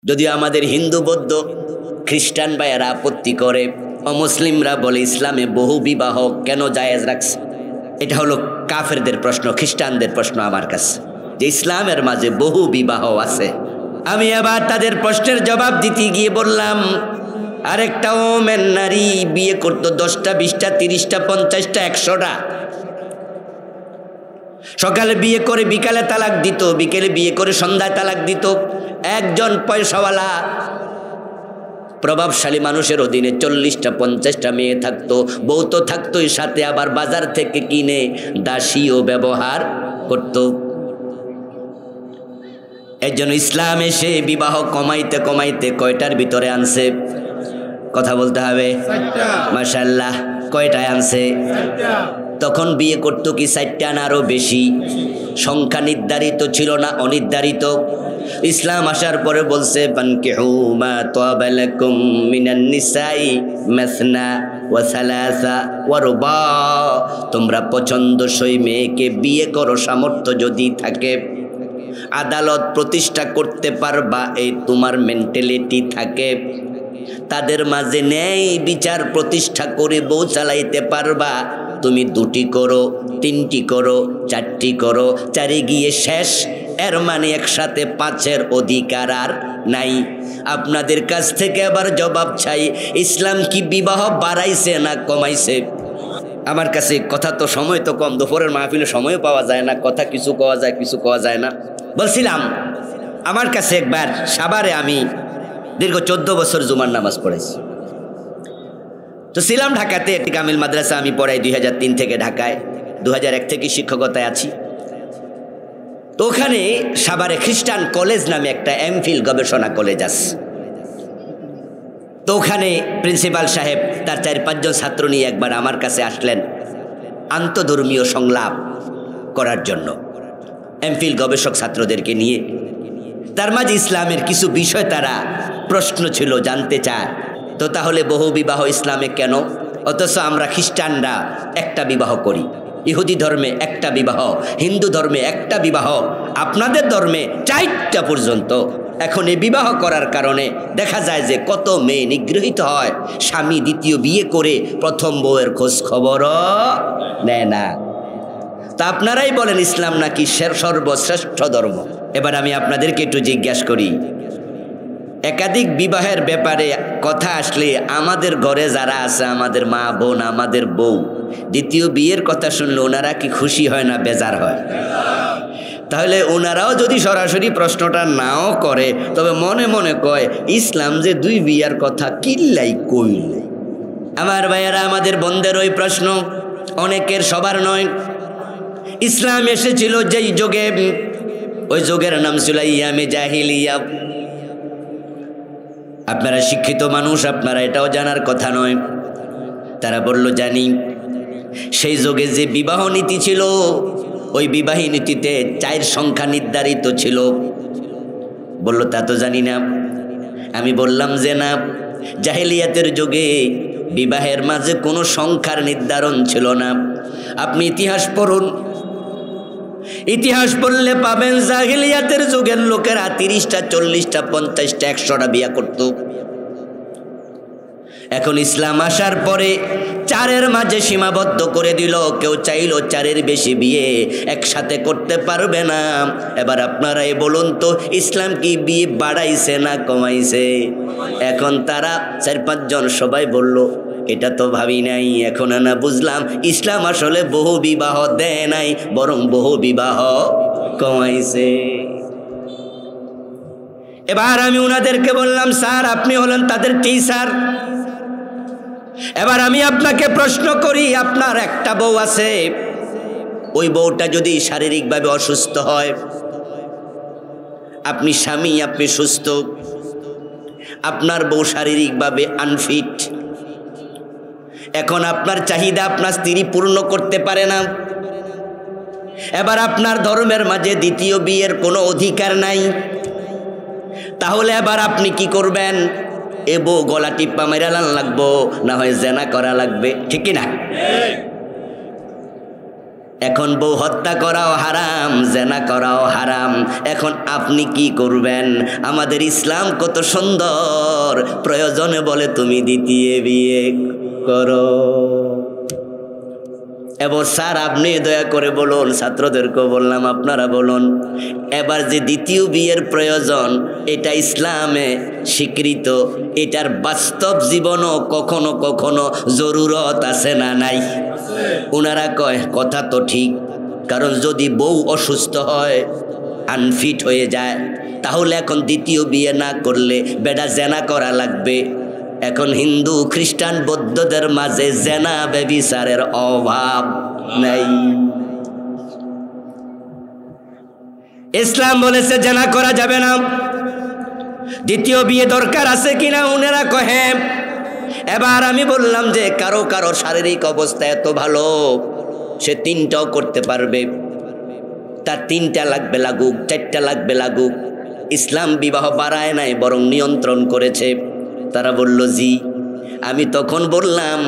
যদিও আমাদের হিন্দু বৌদ্ধ খ্রিস্টান ভাইয়েরা আপত্তি করে, অমুসলিমরা বলে ইসলামে বহু বিবাহ কেন জায়েজ রাখছে। এটা হলো কাফেরদের প্রশ্ন, খ্রিস্টানদের প্রশ্ন আমার কাছে, যে ইসলামের মাঝে বহু বিবাহ আছে। আমি আবার তাদের প্রশ্নের জবাব দিতে গিয়ে বললাম, আরেকটা ওমেন নারী বিয়ে করতো 10টা 20টা 30টা 50টা 100টা। সকালে বিয়ে করে বিকালে তালাক দিত, বিকেলে বিয়ে করে সন্ধ্যায় তালাক দিত। একজন পয়সাওয়ালা প্রভাবশালী মানুষের অধীনে 40টা 50টা মেয়ে থাকতো, বউ তো থাকতোই, সাথে আবার বাজার থেকে কিনে দাসীও ব্যবহার করত। এর জন্য ইসলাম এসে বিবাহ কমাইতে কমাইতে কয়টার ভিতরে আনছে? কথা বলতে হবে, মাশাআল্লাহ। কয়টায় আনছে? তখন বিয়ে করতো কি 4টা না আরো বেশি? সংখ্যা নির্ধারিত ছিল না অনির্ধারিত। ইসলাম আসার পরে বলছে, ফানকিহু মা তাবা লাকুম মিনান নিসাই মাসনা ওয়া সালাসা ওয়া রুবা। তোমরা পছন্দসই মেয়েকে বিয়ে করো, সামর্থ্য যদি থাকে, আদালত প্রতিষ্ঠা করতে পারবা, এই তোমার মেন্টালিটি থাকে, তাদের মাঝে ন্যায় বিচার প্রতিষ্ঠা করে বউ চালাইতে পারবা, তুমি 2টি করো, 3টি করো, 4টি করো, 4 গিয়ে শেষ। এর মানে একসাথে 5-এর অধিকার আর নাই। আপনাদের কাছ থেকে আবার জবাব চাই, ইসলাম কি বিবাহ বাড়াইছে না কমাইছে? আমার কাছে কথা তো সময় তো কম, দুপুরের মাহফিলে সময় পাওয়া যায় না, কথা কিছু কোয়া যায় কিছু কোয়া যায় না। বলছিলাম, আমার কাছে একবার সাভারে আমি দীর্ঘ 14 বছর জুমার নামাজ পড়েছি। তো ছিলাম ঢাকাতে, একটি কামিল মাদ্রাসা আমি পড়াই 2003 থেকে ঢাকায়, 2001 থেকে শিক্ষকতায় আছি। তো ওখানে সাভারে খ্রিস্টান কলেজ নামে একটা এমফিল গবেষণা কলেজ আছে। তো ওখানে প্রিন্সিপাল সাহেব তার 4-5 জন ছাত্র নিয়ে একবার আমার কাছে আসলেন আন্তধর্মীয় সংলাপ করার জন্য, এমফিল গবেষক ছাত্রদেরকে নিয়ে। তার মাঝে ইসলামের কিছু বিষয় তারা প্রশ্ন ছিল, জানতে চায়। তো তাহলে বহু বিবাহ ইসলামে কেন, অথচ আমরা খ্রিস্টানরা একটা বিবাহ করি, ইহুদি ধর্মে একটা বিবাহ, হিন্দু ধর্মে একটা বিবাহ, আপনাদের ধর্মে 4টা পর্যন্ত। এখন এই বিবাহ করার কারণে দেখা যায় যে কত মেয়ে নিগৃহীত হয়, স্বামী দ্বিতীয় বিয়ে করে প্রথম বউয়ের খোঁজ খবরও নেয় না। তা আপনারাই বলেন ইসলাম নাকি সর্বশ্রেষ্ঠ ধর্ম। এবার আমি আপনাদেরকে একটু জিজ্ঞাসা করি, একাধিক বিবাহের ব্যাপারে কথা আসলে আমাদের ঘরে যারা আছে, আমাদের মা বোন, আমাদের বউ, দ্বিতীয় বিয়ের কথা শুনলে ওনারা কি খুশি হয় না বেজার হয়? তাহলে ওনারাও যদি সরাসরি প্রশ্নটা নাও করে, তবে মনে মনে কয় ইসলাম যে 2 বিয়ার কথা কিল্লাই কইল। আমার ভাইয়েরা, আমাদের বন্ধের ওই প্রশ্ন অনেকের, সবার নয়। ইসলাম এসেছিল যেই যুগে, ওই যুগের নাম ছিল ইয়ামে জাহিলিয়া। আপনারা শিক্ষিত মানুষ, আপনারা এটাও জানার কথা নয়। তারা বলল, জানি। সেই যুগে যে বিবাহ নীতি ছিল, ওই বিবাহী নীতিতে 4 সংখ্যা নির্ধারিত ছিল। বলল, তা তো জানি না। আমি বললাম যে না, জাহিলিয়াতের যুগে বিবাহের মাঝে কোনো সংখ্যার নির্ধারণ ছিল না। আপনি ইতিহাস পড়ুন, ইতিহাস পড়লে পাবেন জাহিলিয়াতের যুগের লোকেরা 30টা 40টা 50টা 100টা বিয়া করত। এখন ইসলাম আসার পরে 4-এর মাঝে সীমাবদ্ধ করে দিল। কেউ চাইলো 4-এর বেশি বিয়ে একসাথে করতে পারবে না। এবার আপনারাই বলুন তো, ইসলাম কি বিয়ে বাড়াইছে না কমাইছে? এখন তারা 4-5 জন সবাই বলল, এটা তো ভাবি নাই, এখন না বুঝলাম ইসলাম আসলে বহু বিবাহ দেয় নাই, বরং বহু বিবাহ কমাইছে। এবার আমি ওনাদেরকে বললাম, স্যার আপনি হলেন তাদের টিচার, এবার আমি আপনাকে প্রশ্ন করি, আপনার একটা বউ আছে, ওই বউটা যদি শারীরিকভাবে অসুস্থ হয়, আপনি স্বামী, আপনি সুস্থ, আপনার বউ শারীরিকভাবে আনফিট, এখন আপনার চাহিদা আপনার স্ত্রী পূর্ণ করতে পারে না। এবার আপনার ধর্মের মাঝে দ্বিতীয় বিয়ের কোনো অধিকার নাই। তাহলে এবার আপনি কি করবেন? এ বউ গলা টিপ্পা মেরে লান লাগবো, না হয় জেনা করা লাগবে, ঠিক কি না? এখন বউ হত্যা করাও হারাম, জেনা করাও হারাম। এখন আপনি কি করবেন? আমাদের ইসলাম কত সুন্দর, প্রয়োজনে বলে তুমি দ্বিতীয় বিয়ে করো। এবার স্যার আপনি দয়া করে বলুন, ছাত্রদেরকেও বললাম আপনারা বলুন, এবার যে দ্বিতীয় বিয়ের প্রয়োজন এটা ইসলামে স্বীকৃত, এটার বাস্তব জীবনও কখনো কখনো জরুরত আছে না নাই? ওনারা কয় কথা তো ঠিক, কারণ যদি বউ অসুস্থ হয়, আনফিট হয়ে যায়, তাহলে এখন দ্বিতীয় বিয়ে না করলে বেটা জেনা করা লাগবে। এখন হিন্দু খ্রিস্টান বৌদ্ধদের মাঝে জেনা ব্যভিচারের অভাব নাই। ইসলাম বলেছে জেনা করা যাবে না। দ্বিতীয় বিয়ে দরকার আছে কিনা? উনারা কহে। এবার আমি বললাম যে কারো কারো শারীরিক অবস্থা এত ভালো, সে তিনটাও করতে পারবে, তার তিনটা লাগবে লাগুক, চারটা লাগবে লাগুক। ইসলাম বিবাহ বাড়ায় নাই, বরং নিয়ন্ত্রণ করেছে। তারা বলল জি। আমি তখন বললাম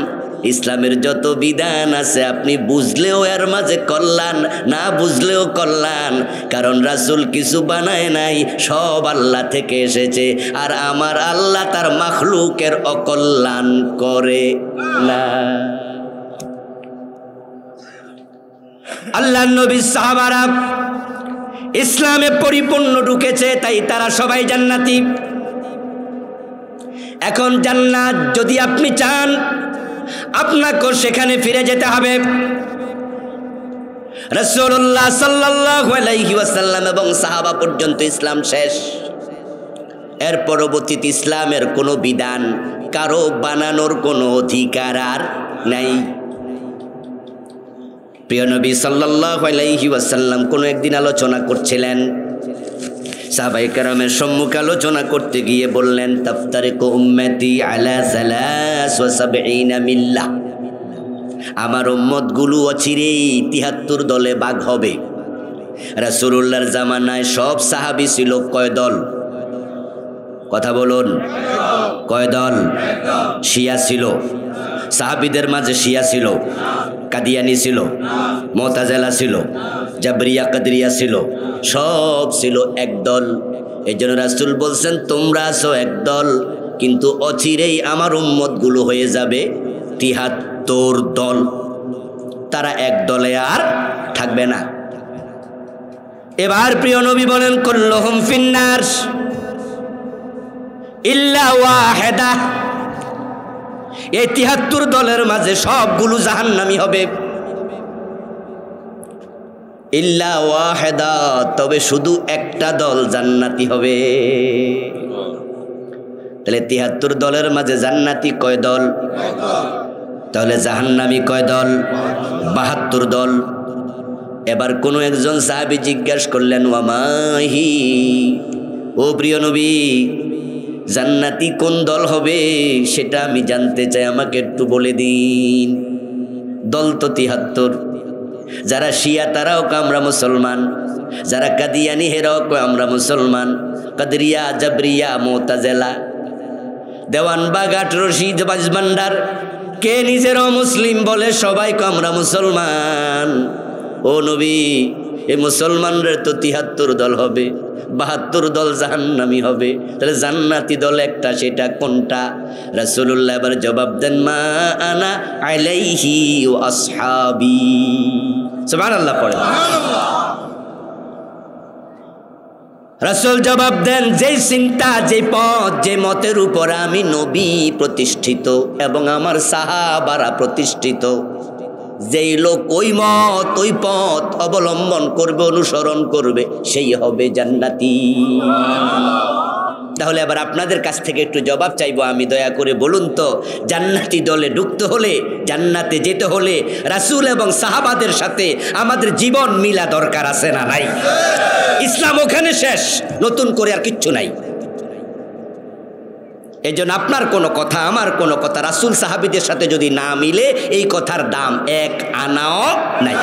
ইসলামের যত বিধান আছে আপনি বুঝলেও এর মাঝে কল্যাণ, না বুঝলেও কল্যাণ, কারণ রাসূল কিছু বানায় নাই, সব আল্লাহ থেকে এসেছে। আর আমার আল্লাহ তার মাখলুকের অকল্যাণ করে না। আল্লাহর নবী সাহাবারা ইসলামে পরিপূর্ণ ঢুকেছে, তাই তারা সবাই জান্নাতি। এখন জান্নাত যদি আপনি চান, আপনাকেও সেখানে ফিরে যেতে হবে। রাসূলুল্লাহ সাল্লাল্লাহু আলাইহি ওয়াসাল্লাম এবং সাহাবা পর্যন্ত ইসলাম শেষ। এর পরবর্তীতে ইসলামের কোনো বিধান কারো বানানোর কোনো অধিকার আর নাই। প্রিয় নবী সাল্লাল্লাহু আলাইহি ওয়াসাল্লাম কোনো একদিন আলোচনা করছিলেন, সাহাবায়ে কেরামের সম্মুখে আলোচনা করতে গিয়ে বললেন, তাফতারিকু উম্মতি আলা 73 মিল্লাহ, আমার উম্মতগুলো অচিরেই 73 দলে ভাগ হবে। রাসূলুল্লাহর জামানায় সব সাহাবী ছিল কয় দল? কথা বলুন, কয় দল? শিয়া ছিল, সাহাবীদের মাঝে শিয়া ছিল, কাদিয়ানি ছিল, মুতাজিলা ছিল, জাবরিয়া কাদরিয়া ছিল, সব ছিল এক দল। এই জন্য রাসূল বলছেন তোমরা আছো এক দল, কিন্তু অচিরেই আমার উম্মতগুলো হয়ে যাবে 73 দল, তারা এক দলে আর থাকবে না। এবার প্রিয় নবী বলেন কুল্লুহুম ফিন্নার ইল্লা ওয়াহিদা, এই 73 দলের মাঝে সবগুলো জাহান্নামী হবে। ইল্লা ওয়াহিদা, তবে শুধু একটা দল জান্নাতি হবে। তাহলে 73 দলের মাঝে জান্নাতি কয় দল? তাহলে জাহান্নামী কয় দল? 72 দল। এবার কোন একজন সাহাবী জিজ্ঞাসা করলেন, ওয়ামাহি, ও প্রিয় নবী, জান্নাতি কোন দল হবে সেটা আমি জানতে চাই, আমাকে একটু বলে দিন। দল তো 73, যারা শিয়া তারাও কয় আমরা মুসলমান, যারা কাদিয়ানি হেরাও কয় আমরা মুসলমান, কাদরিয়া, জাবরিয়া, মুতাজিলা, দেওয়ানবাগ, রশিদ, বাজভান্ডার, কে নিজেরও মুসলিম বলে, সবাই কয় আমরা মুসলমান। ও নবী, এই মুসলমানদের তো 73 দল হবে, 72 দল জাহান্নামী হবে, তাহলে জান্নাতি দল একটা, সেটা কোনটা? রাসূলুল্লাহ এবার জবাব দেন, মা আনা আলাইহি ওয়া আসহাবি। সুবহানাল্লাহ পড়ে। রাসূল জবাব দেন, যেই চিন্তা, যে পথ, যে মতের উপর আমি নবী প্রতিষ্ঠিত এবং আমার সাহাবারা প্রতিষ্ঠিত, যেই লোক ওই মত, ওই পথ অবলম্বন করবে, অনুসরণ করবে, সেই হবে জান্নাতি। তাহলে এবার আপনাদের কাছ থেকে একটু জবাব চাইবো আমি, দয়া করে বলুন তো, জান্নাতি দলে ঢুকতে হলে, জান্নাতে যেতে হলে রাসূল এবং সাহাবাদের সাথে আমাদের জীবন মিলা দরকার আছে না নাই? ইসলাম ওখানে শেষ, নতুন করে আর কিচ্ছু নাই। এই জন্য আপনার কোনো কথা, আমার কোনো কথা রাসূল সাহাবীদের সাথে যদি না মিলে, এই কথার দাম এক আনাও নাই।